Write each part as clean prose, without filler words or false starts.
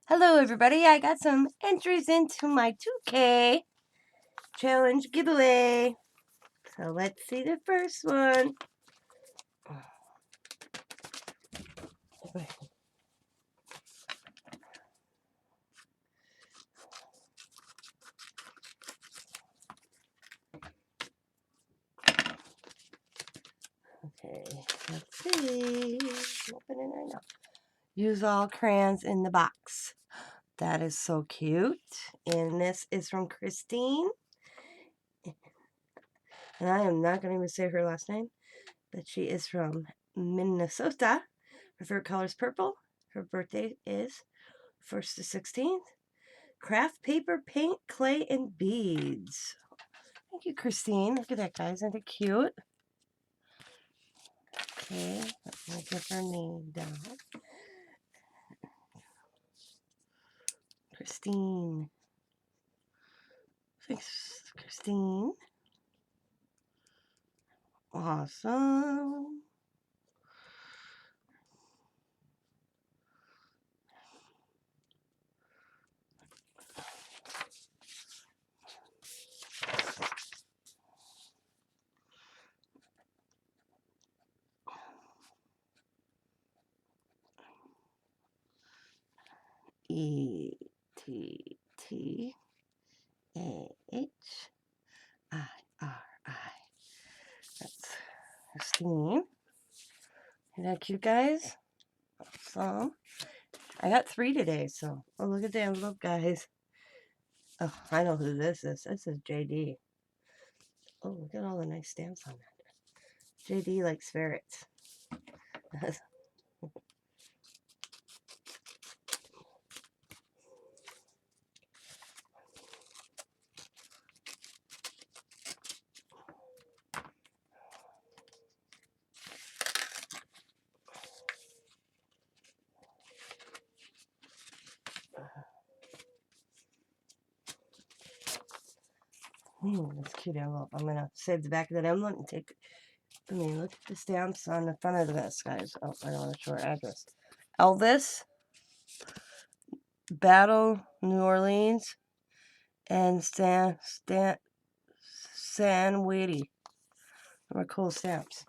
Hello everybody, I got some entries into my 2K challenge giveaway. So let's see the first one. Okay, let's see. Open it right now. Use all crayons in the box. That is so cute. And this is from Christine. And I am not going to even say her last name, but she is from Minnesota. Her favorite color is purple. Her birthday is 1st to 16th. Craft paper, paint, clay, and beads. Thank you, Christine. Look at that, guys. Isn't it cute? Okay, let me get her name down. Christine. Thanks, Christine. Awesome. Ettahiri. That's Christine. Isn't that cute, guys? Awesome. I got 3 today, so oh, look at the envelope, guys. Oh, I know who this is. This is JD. Oh, look at all the nice stamps on that. JD likes ferrets. That's a cute envelope. I'm going to save the back of that envelope and take, look at the stamps on the front of this, guys. Oh, I don't want to show our address. Elvis, Battle, New Orleans, and San Wadey. They were cool stamps.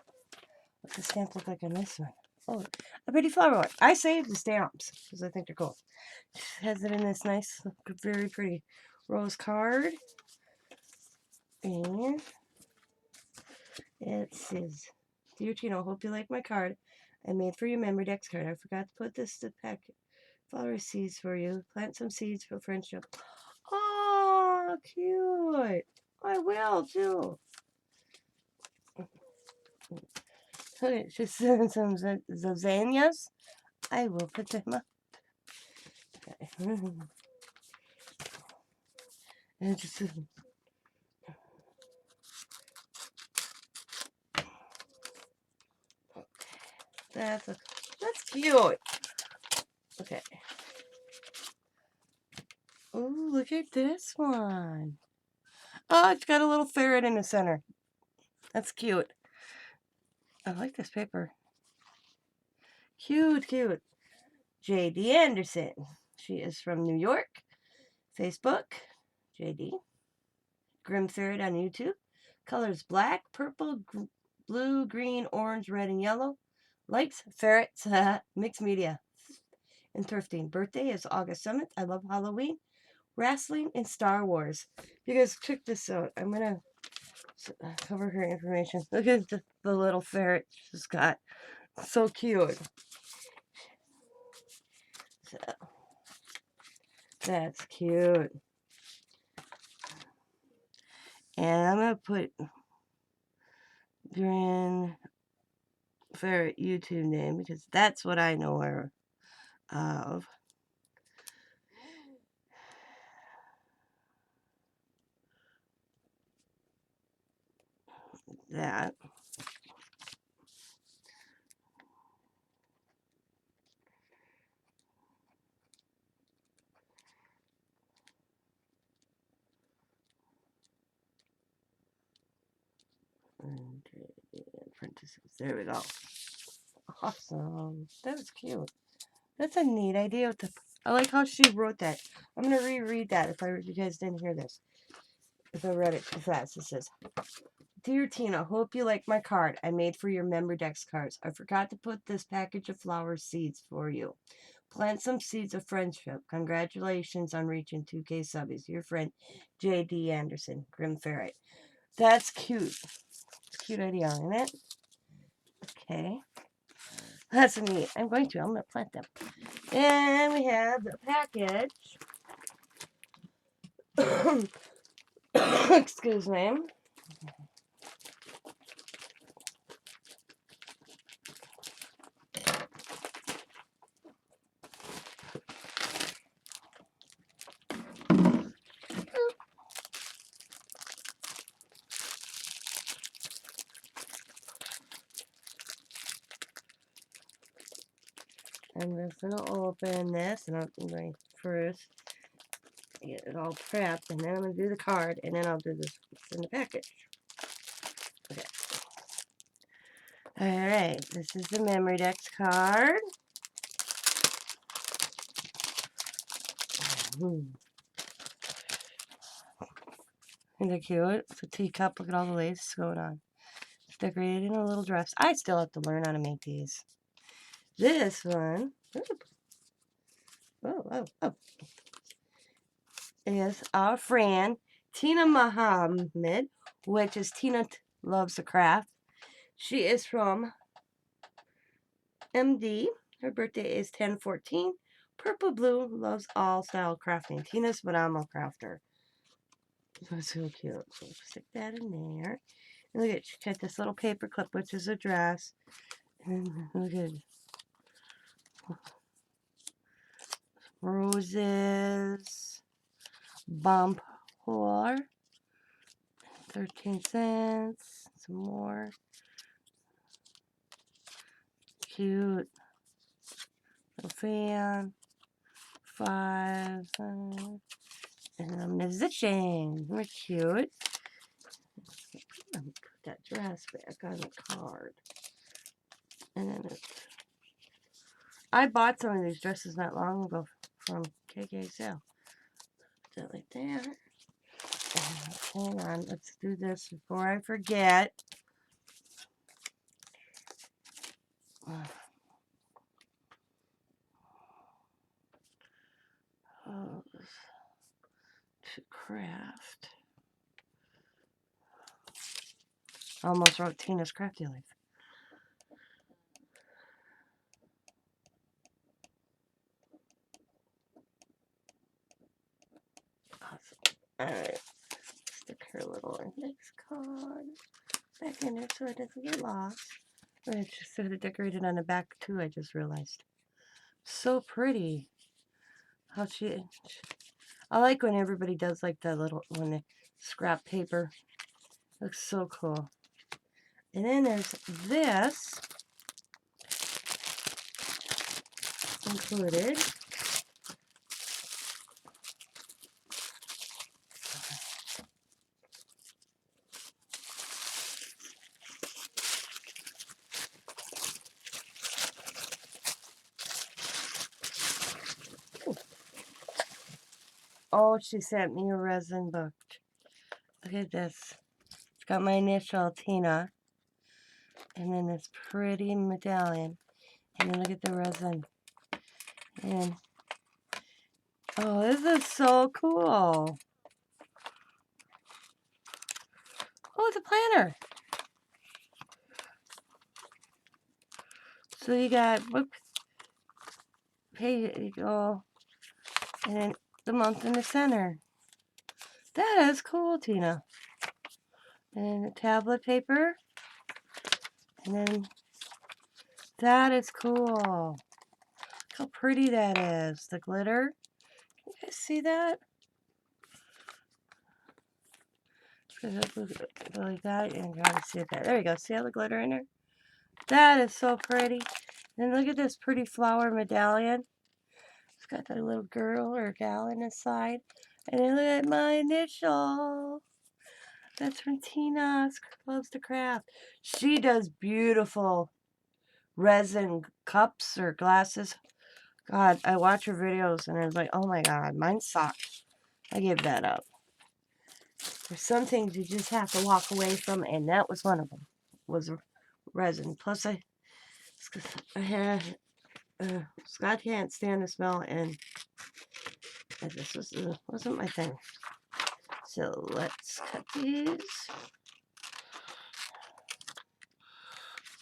What does the stamp look like on this one? Oh, a pretty flower one. I saved the stamps because I think they're cool. It has it in this nice, very pretty rose card. And it says, "Dear Tina, hope you like my card. I made for your memory dex card. I forgot to put this to pack flower seeds for you. Plant some seeds for friendship." Oh, cute. I will too. Okay, she sent some zazanias. I will put them up. Okay. And just that's cute. Okay. Oh, look at this one. Oh, it's got a little ferret in the center. That's cute. I like this paper. Cute, cute. JD Anderson. She is from New York. Facebook, JD. Grinninferret on YouTube. Colors black, purple, blue, green, orange, red, and yellow. Likes ferrets, mixed media, and thrifting. Birthday is August 7th. I love Halloween, wrestling, and Star Wars. You guys check this out. I'm going to cover her information. Look at the little ferret she's got. So cute. So, that's cute. And I'm going to put Grinninferret YouTube name because that's what I know her of. That. Parentheses. There we go. Awesome. That was cute. That's a neat idea with the I like how she wrote that. I'm going to reread that if you guys didn't hear this. If I read it too fast. It says, Dear Tina, hope you like my card I made for your Memoredex cards. I forgot to put this package of flower seeds for you. Plant some seeds of friendship. Congratulations on reaching 2K subbies. Your friend, J.D. Anderson, grinninferret. That's cute. It's a cute idea, isn't it? Okay. That's neat. I'm going to plant them. And we have the package. Excuse me. I'm just going to open this, and I'm going first get it all prepped, and then I'm going to do the card, and then I'll do this in the package. Okay. Alright, this is the Memoredex card. Isn't it cute? It's a teacup. Look at all the lace going on. It's decorated in a little dress. I still have to learn how to make these. This one, is our friend Tina Muhammad, which is TinaLovesToCraft. She is from MD. Her birthday is 10/14. Purple Blue loves all style crafting. Tina's phenomenal crafter. That's so cute. So stick that in there. And look at, she got this little paper clip, which is a dress. And look at roses, bump pour, 13 cents, some more. Cute. Little fan, 5, and a musician. Very cute. Put that dress back on the card. And then I bought some of these dresses not long ago from KK sale. Put that like there. Hang on, let's do this before I forget. To craft. I almost wrote Tina's Crafty Life. Awesome. Alright. Stick her little index card back in there so it doesn't get lost. I just sort of decorated on the back too, I just realized. So pretty. How I like when everybody does like that little, when they scrap paper. Looks so cool. And then there's this included. Oh, she sent me a resin book. Look at this. It's got my initial, Tina. And then this pretty medallion. And then look at the resin. And, oh, this is so cool. Oh, it's a planner. So you got, whoop, pay, you go, and then the month in the center. That is cool, Tina. And the tablet paper. And then that is cool. Look how pretty that is. The glitter. Can you guys see that? Like that. And you gotta see it there. There you go. See all the glitter in there? That is so pretty. And look at this pretty flower medallion. It's got that little girl or gal inside. And then look at my initial. That's from Tina Loves to Craft. She does beautiful resin cups or glasses, God, I watch her videos and I was like, oh my God, mine sucks. I gave that up. There's some things you just have to walk away from, and that was one of them. Was resin. Plus, I had Scott can't stand the smell, and this wasn't my thing. So let's cut these.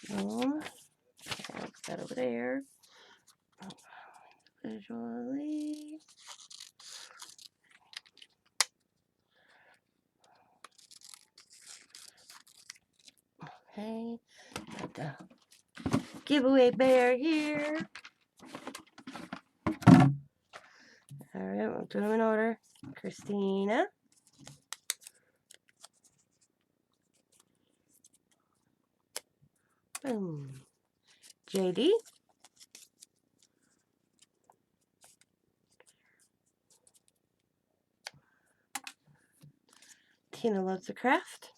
Put that over there. Visually. Okay. Got the giveaway bear here. Alright, we'll do them in order. Christina. Boom. JD. TinaLovesToCraft.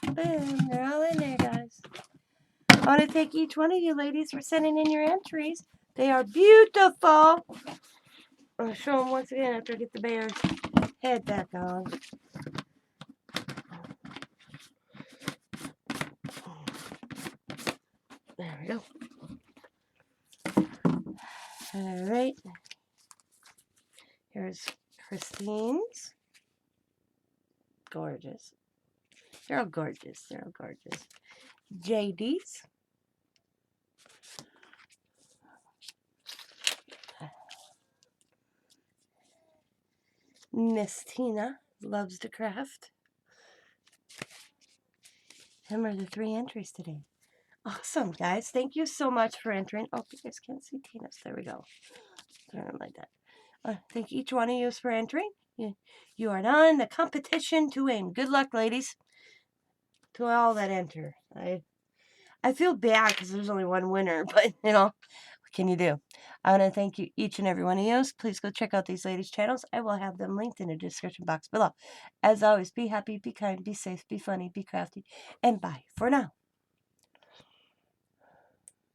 Boom, they're all in there, guys. I want to thank each one of you ladies for sending in your entries. They are beautiful. I'll show them once again after I get the bear's head back on. There we go. Alright. Here's Christine's. Gorgeous. They're all gorgeous. They're all gorgeous. JD's. Miss Tina loves to craft. Them are the 3 entries today. Awesome, guys. Thank you so much for entering. Oh, you guys can't see Tina's. There we go. Turn them like that. Thank each one of you for entering. You are now in the competition to win. Good luck, ladies. To all that enter. I feel bad because there's only one winner, but, you know, what can you do? I want to thank you, each and every one of you. Please go check out these ladies' channels. I will have them linked in the description box below. As always, be happy, be kind, be safe, be funny, be crafty, and bye for now.